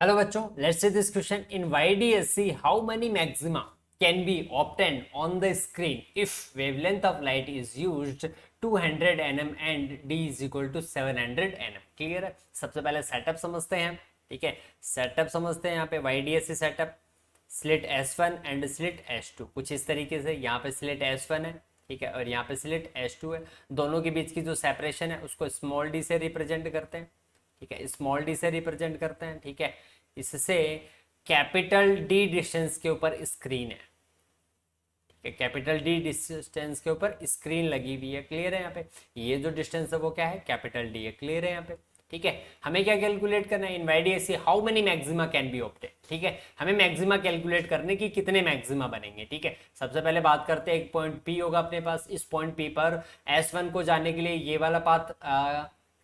Hello बच्चों, let's see this question. In YDSE, how many maxima can be obtained on the screen if wavelength of light is used 200 nm and d is equal to 700 nm? Clear है? सबसे पहले setup समझते हैं. ठीक है, setup समझते हैं. यहाँ पे YDSE setup slit S1 and slit S2 कुछ इस तरीके से. यहाँ पे स्लिट S1 है, ठीक है, और यहाँ पे स्लिट S2 है. दोनों के बीच की जो सेपरेशन है उसको स्मॉल डी से रिप्रेजेंट करते हैं. ठीक है, स्मॉल डी से रिप्रेजेंट करते हैं. ठीक है, इससे कैपिटल डी डिस्टेंस के ऊपर स्क्रीन है. ठीक है, कैपिटल डी डिस्टेंस के ऊपर स्क्रीन लगी हुई है. क्लियर है? यहाँ पे ये जो डिस्टेंस है वो क्या है? कैपिटल डी है. क्लियर है यहाँ पे? ठीक है, हमें क्या कैलकुलेट करना है? इन YDSE how many maxima can be obtain. ठीक है, हमें मैक्सिमा कैलकुलेट करने की कितने मैक्सिमा बनेंगे. ठीक है, सबसे पहले बात करते हैं. एक पॉइंट P होगा अपने पास. इस पॉइंट P पर S1 को जाने के लिए ये वाला पाथ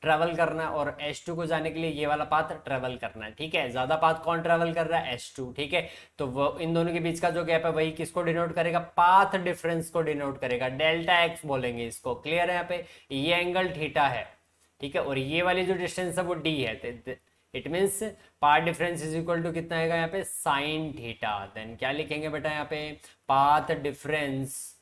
ट्रेवल करना और S2 को जाने के लिए ये वाला पाथ ट्रेवल करना है. ठीक है, ज्यादा पाथ कौन ट्रेवल कर रहा है? S2. ठीक है, तो वो इन दोनों के बीच का जो गैप है वही किसको डिनोट करेगा? पाथ डिफरेंस को डिनोट करेगा. डेल्टा एक्स बोलेंगे इसको. क्लियर है? यहाँ पे ये एंगल थीटा है. ठीक है, और ये वाली जो डिस्टेंस है वो डी है. It means path difference is equal to कितना आएगा यहाँ पे? Sine theta. देन क्या लिखेंगे बेटा यहाँ पे? Path difference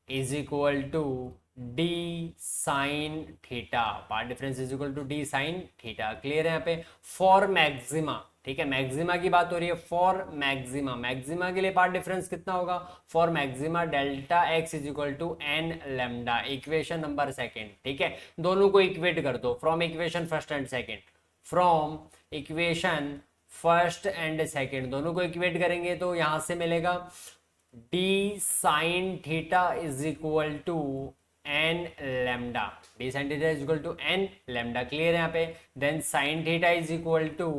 is equal to d sine theta. Part difference is equal to d sine theta. Clear है? यहाँ पे फॉर मैक्सिमा. ठीक है, मैक्सिमा की बात हो रही है. फॉर मैक्सिमा के लिए पार्ट डिफरेंस कितना होगा? For maxima delta x is equal to n lambda. Equation number second. ठीक है, दोनों को इक्वेट कर दो. From equation first and second, from equation first and second दोनों को इक्वेट करेंगे तो यहां से मिलेगा d sine theta is equal to n lambda. D sine theta is equal to n lambda. Clear है यहाँ पे? Then sine theta is equal to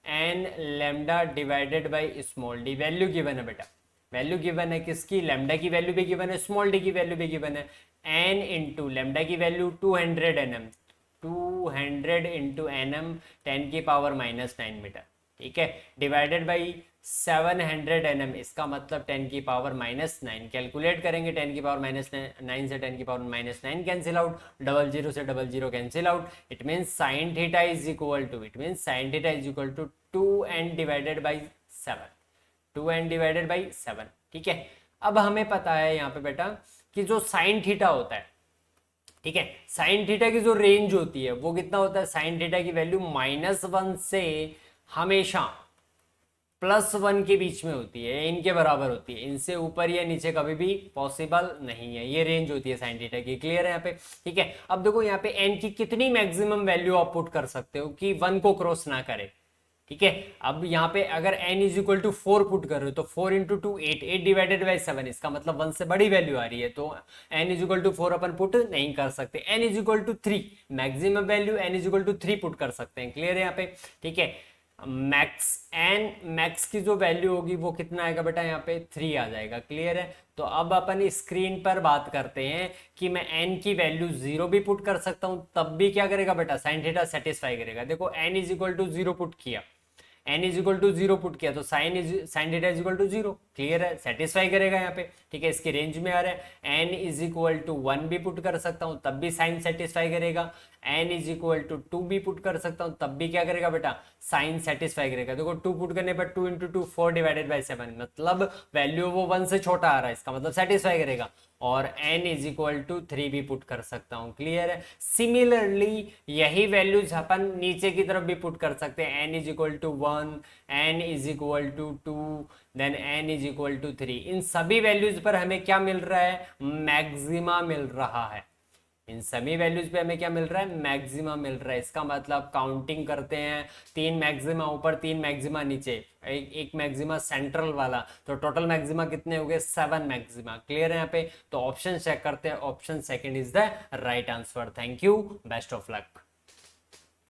n lambda divided by small D. Value given है बेटा, value given है किसकी? Lambda की value भी given है, स्मॉल डी की वैल्यू भी गिवन है. एन इंटू लेमडा की वैल्यू 200 nm, 200 इंटू nm 10 की पावर -9 मीटर. ठीक है, डिवाइडेड बाई 700 nm, इसका मतलब 10 की पावर -9. कैलकुलेट करेंगे 10 की पावर -9 से 10 की पावर -9 कैंसिल आउट, 00 से 00 cancel out. It means sine theta is equal to 2n divided by 7. 2n divided by 7. ठीक है, अब हमें पता है यहाँ पे बेटा कि जो साइन थीटा होता है, ठीक है, साइन थीटा की जो रेंज होती है वो कितना होता है? साइन थीटा की वैल्यू -1 से हमेशा +1 के बीच में होती है, इनके बराबर होती है. इनसे ऊपर या नीचे कभी भी पॉसिबल नहीं है. ये रेंज होती है साइन थीटा की. क्लियर है यहाँ पे? ठीक है, अब देखो यहाँ पे n की कितनी मैक्सिमम वैल्यू आप पुट कर सकते हो कि 1 को क्रॉस ना करे. ठीक है, अब यहाँ पे अगर n is equal to 4 put कर रहे हो तो 4 इंटू 2 8 डिवाइडेड बाई 7, इसका मतलब 1 से बड़ी वैल्यू आ रही है तो n इज इक्वल टू 4 अपन पुट नहीं कर सकते. n is equal to 3, maximum value n is equal to 3 put कर सकते हैं. क्लियर है यहाँ पे? ठीक है, मैक्स की जो वैल्यू होगी वो कितना आएगा बेटा? यहाँ पे 3 आ जाएगा. क्लियर है? तो अब अपन स्क्रीन पर बात करते हैं कि मैं n की वैल्यू 0 भी पुट कर सकता हूं, तब भी क्या करेगा बेटा? साइन थीटा सेटिस्फाई करेगा. देखो n is equal to 0 put किया, n is equal to 0 put किया तो sine theta is equal to 0. Clear है? सेटिस्फाई करेगा यहाँ पे. ठीक है, इसकी रेंज में आ रहा है. n इज इक्वल टू 1 भी पुट कर सकता हूँ तब भी साइन सेटिस्फाई करेगा. n इज इक्वल टू 2 भी पुट कर सकता हूँ तब भी क्या करेगा बेटा? साइन सेटिस्फाई करेगा. देखो 2 पुट करने पर 2 इंटू 2 4 डिवाइडेड बाई 7, मतलब वैल्यू वो 1 से छोटा आ रहा है, इसका मतलब सेटिस्फाई करेगा. और n इज इक्वल टू 3 भी पुट कर सकता हूं. क्लियर है? सिमिलरली यही वैल्यूज अपन नीचे की तरफ भी पुट कर सकते हैं. n is equal to 1, n is equal to 2, then n is equal to 3. इन सभी वैल्यूज पर हमें क्या मिल रहा है? मैक्सिमा मिल रहा है. इन सभी वैल्यूज पे हमें क्या मिल रहा है? मैक्सिमा मिल रहा है. इसका मतलब काउंटिंग करते हैं, 3 मैक्सिमा ऊपर 3 मैक्सिमा नीचे, एक मैक्सिमा सेंट्रल वाला, तो टोटल मैक्सिमा कितने हो गए? 7 मैक्सिमा. क्लियर है यहाँ पे? तो ऑप्शन चेक करते हैं. Option second is the right answer. Thank you, best of luck.